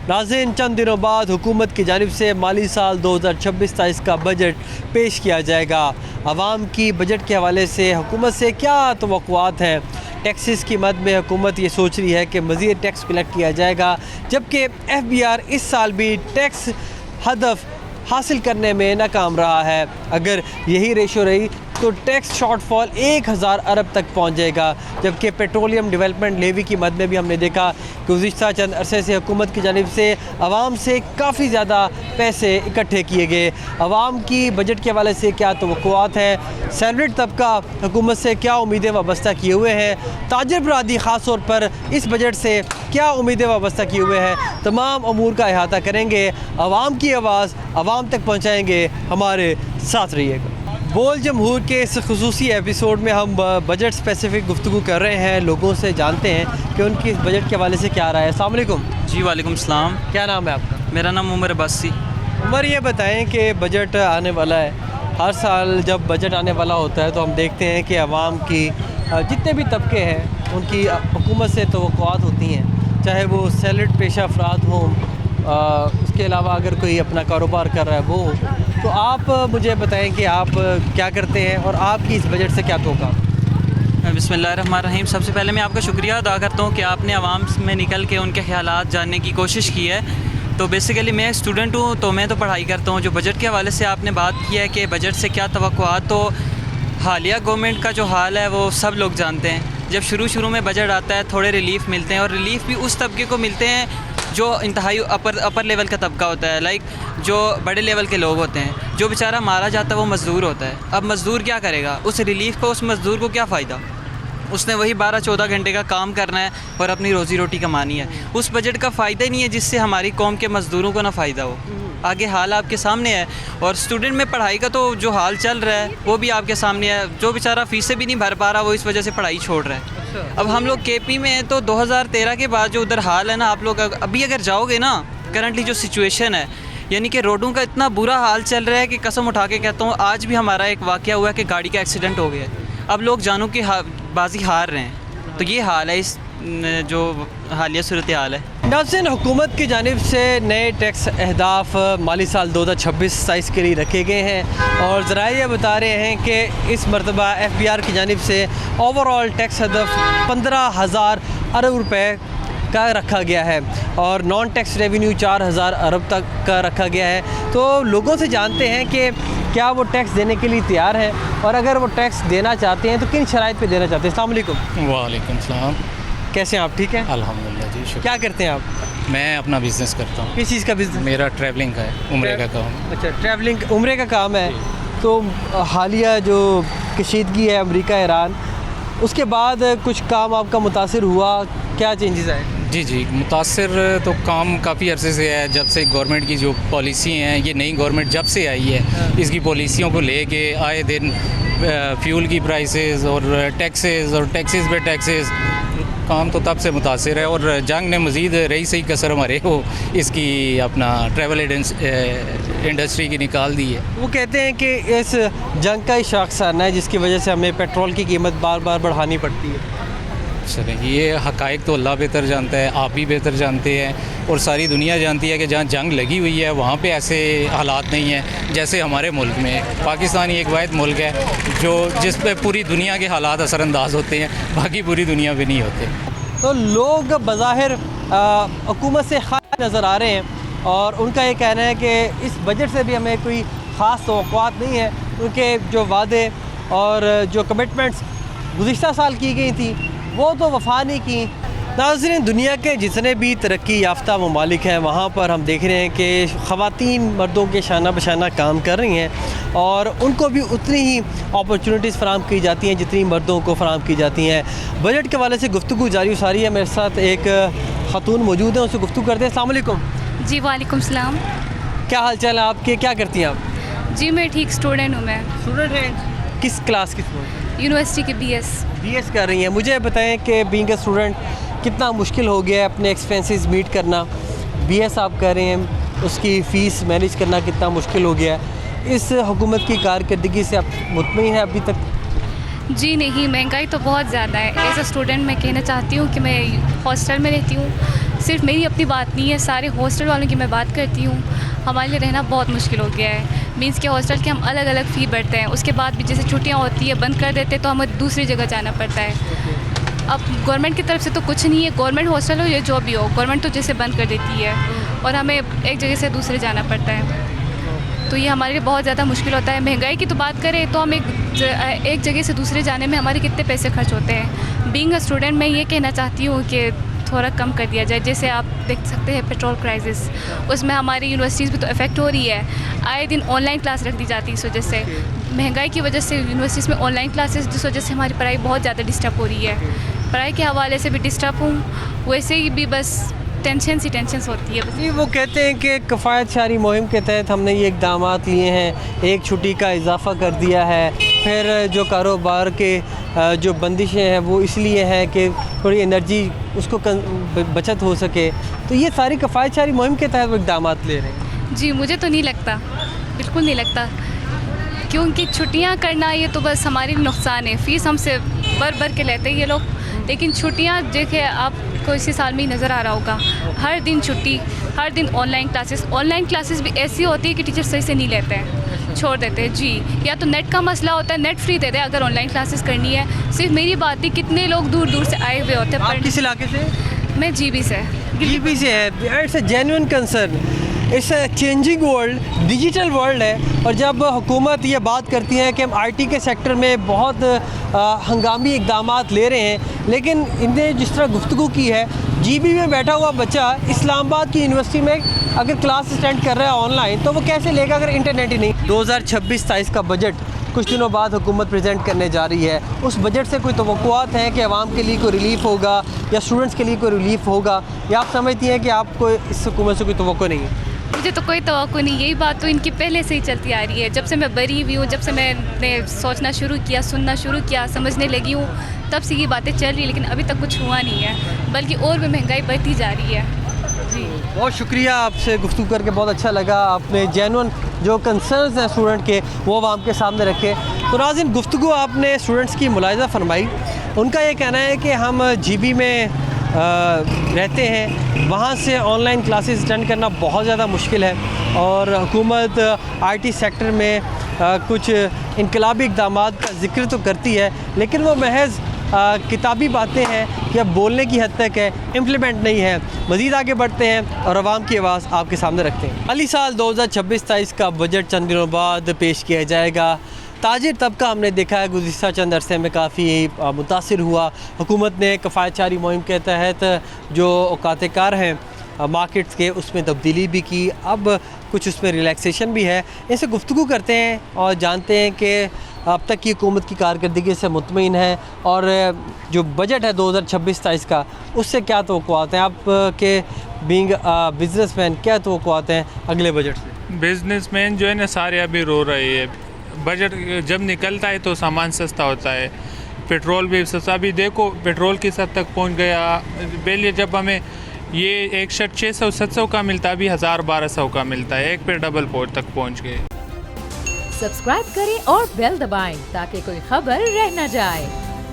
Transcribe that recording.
नाज़रीन, चंद दिनों बाद हुकूमत की जानिब से माली साल 2026-27 का बजट पेश किया जाएगा। आवाम की बजट के हवाले से हुकूमत से क्या तवक्कुआत हैं? टैक्सेस की मद में हुकूमत ये सोच रही है कि मज़ीद टैक्स कलेक्ट किया जाएगा, जबकि FBR इस साल भी टैक्स हदफ हासिल करने में नाकाम रहा है। अगर यही रेशो रही तो टैक्स शॉर्टफॉल 1000 अरब तक पहुंच जाएगा। जबकि पेट्रोलियम डेवलपमेंट लेवी की मद में भी हमने देखा कि गुज़िश्ता चंद अरसे से हुकूमत की जानिब से आवाम से काफ़ी ज़्यादा पैसे इकट्ठे किए गए। आवाम की बजट के हवाले से क्या तवक्कुआत हैं? सैलरीड तबका हुकूमत से क्या उम्मीदें वाबस्ता किए हुए हैं? ताजिर बरादरी ख़ास तौर पर इस बजट से क्या उम्मीदें वाबस्ता किए हुए हैं? तमाम अमूर का अहाता करेंगे। आवाम की आवाज़ आवाम तक पहुँचाएँगे। हमारे साथ रहिएगा। बोल जमहूर के इस खुसूसी एपिसोड में हम बजट स्पेसिफिक गुफ्तगू कर रहे हैं, लोगों से जानते हैं कि उनकी इस बजट के हवाले से क्या राय है। अस्सलाम वालेकुम। जी वालेकुम सलाम। क्या नाम है आपका? मेरा नाम उमर अब्बासी। उमर, ये बताएं कि बजट आने वाला है। हर साल जब बजट आने वाला होता है तो हम देखते हैं कि आवाम की जितने भी तबके हैं उनकी हुकूमत से तवक्कुआत होती हैं, चाहे वो सैलरीड पेशा अफराद हों, उसके अलावा अगर कोई अपना कारोबार कर रहा है वो। तो आप मुझे बताएं कि आप क्या करते हैं और आपकी इस बजट से क्या तोक़ा? बिस्मिल्लाहिर्रहमानिर्रहीम। सबसे पहले मैं आपका शुक्रिया अदा करता हूँ कि आपने आवाम में निकल के उनके ख़यालात जानने की कोशिश की है। तो बेसिकली मैं एक स्टूडेंट हूँ, तो मैं तो पढ़ाई करता हूँ। जो बजट के हवाले से आपने बात की है कि बजट से क्या तवक्कुआत, तो हालिया गवर्नमेंट का जो हाल है वो सब लोग जानते हैं। जब शुरू में बजट आता है थोड़े रिलीफ़ मिलते हैं, और रिलीफ़ भी उस तबके को मिलते हैं जो इंतहाई अपर लेवल का तबका होता है, लाइक जो बड़े लेवल के लोग होते हैं। जो बेचारा मारा जाता है वो मज़दूर होता है। अब मज़दूर क्या करेगा? उस रिलीफ़ को, उस मज़दूर को क्या फ़ायदा? उसने वही 12-14 घंटे का काम करना है और अपनी रोज़ी रोटी कमानी है। उस बजट का फ़ायदा ही नहीं है जिससे हमारी कौम के मज़दूरों को ना फ़ायदा हो। आगे हाल आपके सामने है, और स्टूडेंट में पढ़ाई का तो जो हाल चल रहा है वो भी आपके सामने है। जो बेचारा फ़ीसें भी नहीं भर पा रहा वो इस वजह से पढ़ाई छोड़ रहा है। अब हम लोग KP में हैं, तो 2013 के बाद जो उधर हाल है ना, आप लोग अभी अगर जाओगे ना, करंटली जो सिचुएशन है, यानी कि रोडों का इतना बुरा हाल चल रहा है कि कसम उठा के कहता हूँ, आज भी हमारा एक वाक़या हुआ है कि गाड़ी का एक्सीडेंट हो गया। अब लोग जानों की बाजी हार रहे हैं। तो ये हाल है, इस जो हालिया सूरत हाल है। नाज़रीन, हुकूमत की जानिब से नए टैक्स अहदाफ माली साल 2026-27 के लिए रखे गए हैं, और ज़राए ये बता रहे हैं कि इस मरतबा FBR की जानिब से ओवरऑल टैक्स हदफ 15,000 अरब रुपए का रखा गया है, और नॉन टैक्स रेवेन्यू 4000 अरब तक का रखा गया है। तो लोगों से जानते हैं कि क्या वो टैक्स देने के लिए तैयार है, और अगर वो टैक्स देना चाहते हैं तो किन शराइत पे देना चाहते हैं। अस्सलाम वालेकुम। वालेकुम सलाम। कैसे हैं आप? ठीक हैं अल्हम्दुलिल्लाह जी, शुक्र। क्या करते हैं आप? मैं अपना बिज़नेस करता हूँ। किस चीज़ का बिज़नेस? मेरा ट्रैवलिंग का है, उम्रे का काम। अच्छा, ट्रैवलिंग उम्रे का काम है। तो हालिया जो कशीदगी है अमेरिका ईरान, उसके बाद कुछ काम आपका मुतासिर हुआ? क्या चेंजेस आए? जी, मुतासिर तो काम काफ़ी अरसे से है। जब से गवर्नमेंट की जो पॉलिसी हैं, ये नई गवर्नमेंट जब से आई है, इसकी पॉलिसियों को लेके आए दिन फ्यूल की प्राइसेस और टैक्सेस पे टैक्सेस, काम तो तब से मुतासिर है। और जंग ने मज़ीद रही सही कसर हमारे को इसकी अपना ट्रैवल इंडस्ट्री की निकाल दी है। वो कहते हैं कि इस जंग का ही शाखसाना है जिसकी वजह से हमें पेट्रोल की कीमत बार बार बढ़ानी पड़ती है। चलें, ये हक़ाइक़ तो अल्लाह बेहतर जानता है, आप भी बेहतर जानते हैं, और सारी दुनिया जानती है कि जहाँ जंग लगी हुई है वहाँ पे ऐसे हालात नहीं हैं जैसे हमारे मुल्क में। पाकिस्तान एक वाहिद मुल्क है जिस पे पूरी दुनिया के हालात असरअंदाज होते हैं, बाकी पूरी दुनिया में नहीं होते। तो लोग बज़ाहिर हुकूमत से खास नज़र आ रहे हैं, और उनका ये कहना है कि इस बजट से भी हमें कोई ख़ास तवक्कुआत नहीं है। उनके जो वादे और जो कमिटमेंट्स गुज़िश्ता साल की गई थी वो तो वफ़ा नहीं की। नाज़रीन, दुनिया के जितने भी तरक्की याफ्ता ममालिक हैं वहाँ पर हम देख रहे हैं कि ख़वातीन मर्दों के शाना बशाना काम कर रही हैं, और उनको भी उतनी ही अपॉर्चुनिटीज़ फ़राहम की जाती हैं जितनी मर्दों को फ़राहम की जाती हैं। बजट के वाले से गुफ्तगू जारी सारी है। मेरे साथ एक ख़ातून मौजूद है, उससे गुफ्तगू करते हैं। अस्सलाम वालेकुम। जी वालेकुम सलाम। क्या हाल चाल है आपके? क्या करती हैं आप? जी मैं ठीक स्टूडेंट हूँ। मैं स्टूडेंट हैं? किस क्लास की स्टूडेंट? यूनिवर्सिटी के BS कर रही हैं। मुझे बताएं कि बीइंग अ स्टूडेंट कितना मुश्किल हो गया है अपने एक्सपेंसेस मीट करना। BS आप कर रहे हैं, उसकी फ़ीस मैनेज करना कितना मुश्किल हो गया है। इस हुकूमत की कारकर्दगी से आप मुतमईन हैं अभी तक? जी नहीं, महंगाई तो बहुत ज़्यादा है। एज अ स्टूडेंट मैं कहना चाहती हूँ कि मैं हॉस्टल में रहती हूँ, सिर्फ मेरी अपनी बात नहीं है, सारे हॉस्टल वालों की मैं बात करती हूँ। हमारे लिए रहना बहुत मुश्किल हो गया है। मीन्स के हॉस्टल के हम अलग अलग फ़ी भरते हैं, उसके बाद भी जैसे छुट्टियाँ होती है बंद कर देते हैं तो हमें दूसरी जगह जाना पड़ता है। अब गवर्नमेंट की तरफ से तो कुछ नहीं है, गवर्नमेंट हॉस्टल हो या जो भी हो, गवर्नमेंट तो जैसे बंद कर देती है और हमें एक जगह से दूसरे जाना पड़ता है। तो ये हमारे लिए बहुत ज़्यादा मुश्किल होता है। महंगाई की तो बात करें तो हम एक जगह से दूसरे जाने में हमारे कितने पैसे खर्च होते हैं। बीइंग अ स्टूडेंट मैं ये कहना चाहती हूँ कि थोड़ा कम कर दिया जाए। जैसे आप देख सकते हैं पेट्रोल क्राइसिस, उसमें हमारी यूनिवर्सिटीज़ भी तो इफ़ेक्ट हो रही है। आए दिन ऑनलाइन क्लास रख दी जाती है, इस वजह से महंगाई की वजह से यूनिवर्सिटीज़ में ऑनलाइन क्लासेस, जिस वजह से हमारी पढ़ाई बहुत ज़्यादा डिस्टर्ब हो रही है। पढ़ाई के हवाले से भी डिस्टर्ब हूँ, वैसे ही भी बस टेंशन होती है बस। जी, वो कहते हैं कि कफ़ायत शारी मुहिम के तहत हमने ये इक़दाम लिए हैं, एक छुट्टी का इजाफ़ा कर दिया है, फिर जो कारोबार के जो बंदिशें हैं वो इसलिए हैं कि थोड़ी एनर्जी उसको बचत हो सके। तो ये सारी कफ़ायत शारी मुहिम के तहत वो इक़दाम ले रहे हैं। जी मुझे तो नहीं लगता, बिल्कुल नहीं लगता, क्योंकि छुट्टियां करना ये तो बस हमारे लिए नुकसान है। फ़ीस हमसे भर के लेते हैं ये लोग, लेकिन छुट्टियां देखिए आपको इसी साल में ही नज़र आ रहा होगा, हर दिन छुट्टी, हर दिन ऑनलाइन क्लासेस भी ऐसी होती है कि टीचर सही से नहीं लेते हैं, छोड़ देते हैं। जी, या तो नेट का मसला होता है, नेट फ्री देते हैं अगर ऑनलाइन क्लासेस करनी है। सिर्फ मेरी बात नहीं, कितने लोग दूर दूर से आए हुए होते हैं। आप किस इलाके से? मैं जीबी से है। It's a genuine concern, it's a changing world, digital world है। और जब हुकूमत ये बात करती है कि हम आईटी के सेक्टर में बहुत हंगामी इक़दाम ले रहे हैं, लेकिन इनने जिस तरह गुफ्तगू की है, जीबी में बैठा हुआ बच्चा इस्लामाबाद की यूनिवर्सिटी में अगर क्लास अटेंड कर रहा है ऑनलाइन, तो वो कैसे लेगा अगर इंटरनेट ही नहीं। 2026-27 का बजट कुछ दिनों बाद हुकूमत प्रेजेंट करने जा रही है। उस बजट से कोई तवक्कुआत हैं कि आवाम के लिए कोई रिलीफ होगा या स्टूडेंट्स के लिए कोई रिलीफ होगा, या आप समझती हैं कि आपको इस हुकूमत से कोई तवक्को नहीं है? मुझे तो कोई तवक्को नहीं, यही बात तो इनकी पहले से ही चलती आ रही है। जब से मैं बड़ी हुई हूँ, जब से मैंने सोचना शुरू किया, सुनना शुरू किया, समझने लगी हूँ, तब से ये बातें चल रही है, लेकिन अभी तक कुछ हुआ नहीं है, बल्कि और भी महंगाई बढ़ती जा रही है। जी बहुत शुक्रिया, आपसे गुफ्तगू करके बहुत अच्छा लगा। आपने जेन्युइन जो कंसर्न्स हैं स्टूडेंट के वो आवाम के सामने रखे। तो नाज़रीन, गुफ्तगू आपने स्टूडेंट्स की मुलाहिज़ा फरमाई। उनका ये कहना है कि हम जीबी में रहते हैं, वहाँ से ऑनलाइन क्लासेस अटेंड करना बहुत ज़्यादा मुश्किल है, और हुकूमत आईटी सेक्टर में कुछ इनकलाबी इक़दामात का ज़िक्र तो करती है, लेकिन वो महज किताबी बातें हैं या बोलने की हद तक है, इम्प्लीमेंट नहीं है। मज़ीद आगे बढ़ते हैं और आवाम की आवाज़ आपके सामने रखते हैं। हाली साल 2026-27 का बजट चंद दिनों बाद पेश किया जाएगा। ताजिर तबका हमने देखा है गुज़िश्ता चंद अरसे में काफ़ी मुतासिर हुआ। हुकूमत ने कफ़ायत शारी मुहिम के तहत जो औकात कार हैं मार्केट्स के, उसमें तब्दीली भी की, अब कुछ उसमें रिलैक्सेशन भी है। इनसे गुफ्तगू करते हैं और जानते हैं कि अब तक की हुकूमत की कारकर्दगी से मुतमईन है, और जो बजट है 2026-27 का, उससे क्या तवक्कुआत हैं आप के बीइंग बिजनेसमैन, क्या तवक्कुआत हैं अगले बजट से? बिजनेसमैन जो है ना सारे अभी रो रहे हैं। बजट जब निकलता है तो सामान सस्ता होता है, पेट्रोल भी सस्ता। अभी देखो पेट्रोल किस हद तक पहुंच गया। पहले जब हमें ये एक शर्ट 600-700 का मिलता, अभी 1000-1200 का मिलता है, एक पे डबल पोर्ट तक पहुंच गए। सब्सक्राइब करें और बेल दबाएं ताकि कोई खबर रह न जाए।